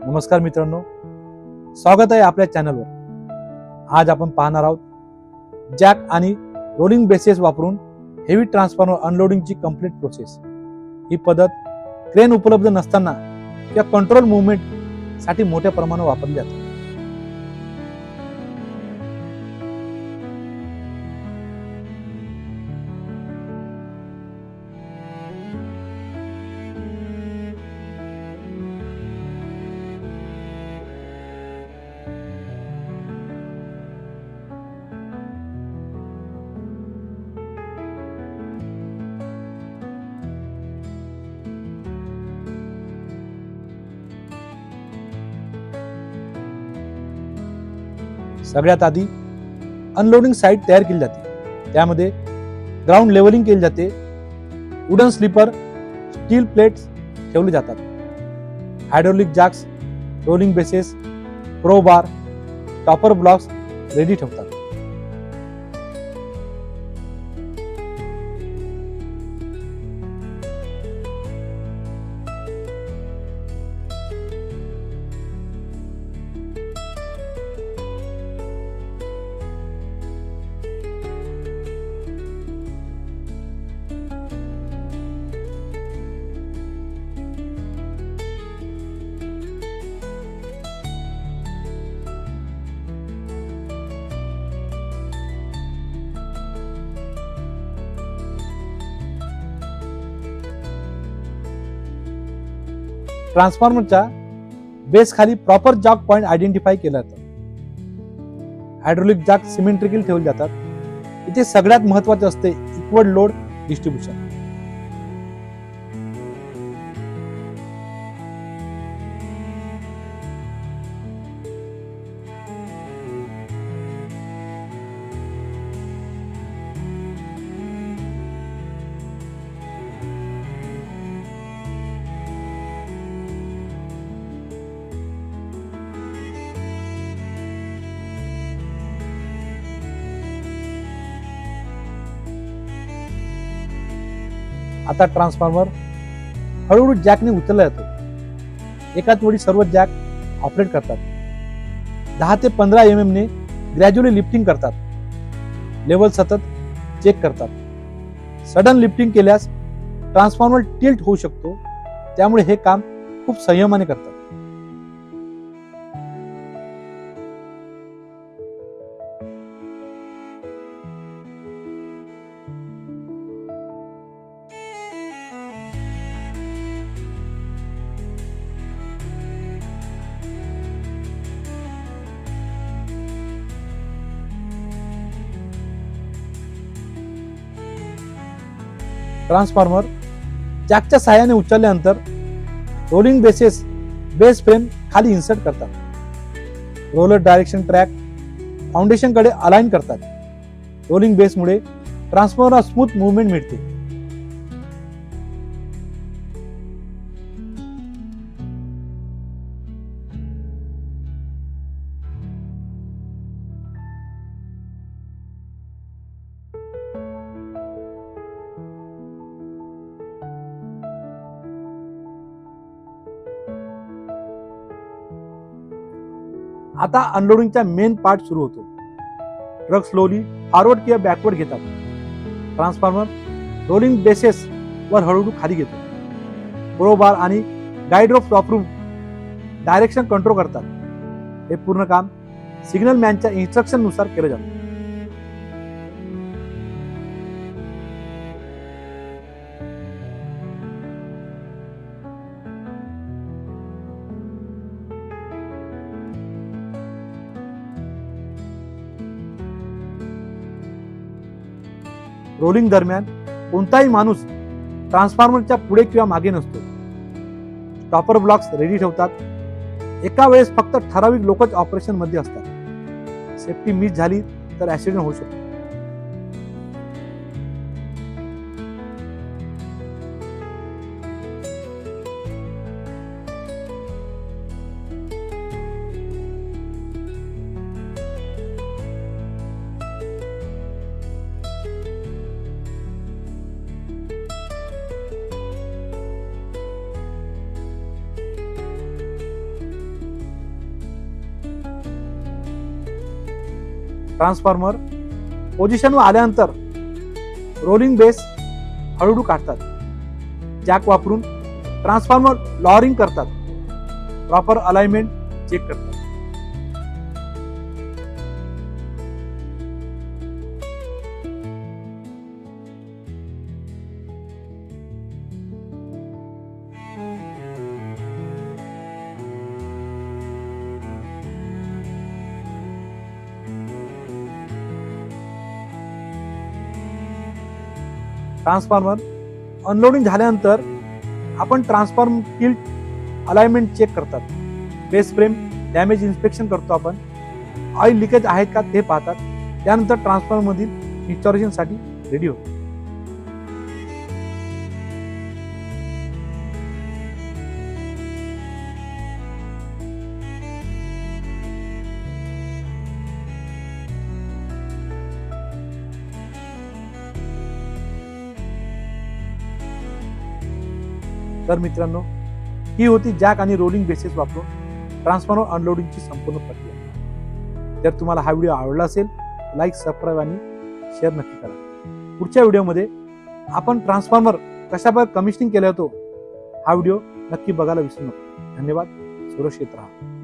नमस्कार मित्रांनो, स्वागत आहे आपल्या चॅनलवर। आज आपण पाहणार आहोत जॅक आणि रोलिंग बेसेस वापरून हेवी ट्रान्सफॉर्मर अनलोडिंगची कंप्लीट प्रोसेस। ही पद्धत क्रेन उपलब्ध नसताना किंवा कंट्रोल मूवमेंट साठी मोठ्या प्रमाणावर वापरली जाते। सगळ्यात आधी अनलोडिंग साइट तयार केली जाते। त्यामध्ये ग्राउंड लेवलिंग केली जाते। वुडन स्लीपर, स्टील प्लेट्स ठेवले जातात। Hydraulic jacks, rolling bases, crowbar, topper blocks ready ठेवतात। ट्रान्सफॉर्मरच्या बेस खाली प्रॉपर जॉक पॉइंट आयडेंटिफाय केला जातो। हायड्रोलिक जॅक सिमेट्रिकल ठेवले जातात। इथे सगळ्यात महत्त्वाचे असते इक्वल लोड डिस्ट्रीब्युशन। आता ट्रान्सफॉर्मर हळूहळू जॅकने उचलला जातो। एकाच वेळी सर्व जॅक ऑपरेट करतात। 10 ते 15 mm ने ग्रॅज्युअली लिफ्टिंग करतात। लेवल सतत चेक करतात। सडन लिफ्टिंग केल्यास ट्रान्सफॉर्मर टिल्ट होऊ शकतो, त्यामुळे हे काम खूप संयमाने करतात। ट्रान्सफॉर्मर जॅकच्या साहाय्याने उचलल्यानंतर रोलिंग बेसेस बेस फ्रेम खाली इन्सर्ट करतात। रोलर डायरेक्शन ट्रॅक फाउंडेशन कडे अलाइन करतात। रोलिंग बेसमुळे ट्रान्सफॉर्मरला स्मूथ मूवमेंट मिळते। आता अनलोडिंगचा मेन पार्ट सुरू होतो। ट्रक स्लोली फॉरवर्ड किंवा बॅकवर्ड घेतात। ट्रान्सफॉर्मर रोलिंग बेसेस वर हळूहळू खाली घेतो। क्रो बार आणि गाईड रोप्स वापरून डायरेक्शन कंट्रोल करतात। हे पूर्ण काम सिग्नल मॅनच्या इन्स्ट्रक्शन नुसार केलं जातं। रोलिंग दरम्यान कोणताही माणूस ट्रान्सफॉर्मरच्या पुढे किंवा मागे नसतो। टॉपर ब्लॉक्स रेडी ठेवतात। एका वेळेस फक्त ठराविक लोकच ऑपरेशन मध्ये असतात। सेफ्टी मिस झाली तर ऍक्सिडेंट होऊ शकतो। ट्रान्सफॉर्मर पोझिशनवर आल्यानंतर रोलिंग बेस हळूहळू काढतात. जॅक वापरून ट्रान्सफॉर्मर लॉरिंग करतात. प्रॉपर अलाइनमेंट चेक करतात. ट्रान्सफॉर्मर अनलोडिंग झाल्यानंतर आपण ट्रान्सफॉर्मर किल्ट अलाइनमेंट चेक करतात. बेस फ्रेम डॅमेज इन्स्पेक्शन करतो आपण. ऑइल लिकेज आहेत का ते पाहतात. त्यानंतर ट्रान्सफॉर्मर मधील इन्स्टॉलेशन साठी रेडी होतो. तर मित्रांनो, ही होती जॅक आणि रोलिंग बेसेस वापरून ट्रान्सफॉर्मर अनलोडिंगची संपूर्ण प्रक्रिया. जर तुम्हाला हा व्हिडिओ आवडला असेल तर लाईक, सबस्क्राईब आणि शेअर नक्की करा. पुढच्या व्हिडिओमध्ये आपण ट्रान्सफॉर्मर कशाप्रकारे कमिशनिंग केलं होतो हा व्हिडिओ नक्की बघायला विसरू नका. धन्यवाद. सुरक्षित राहा.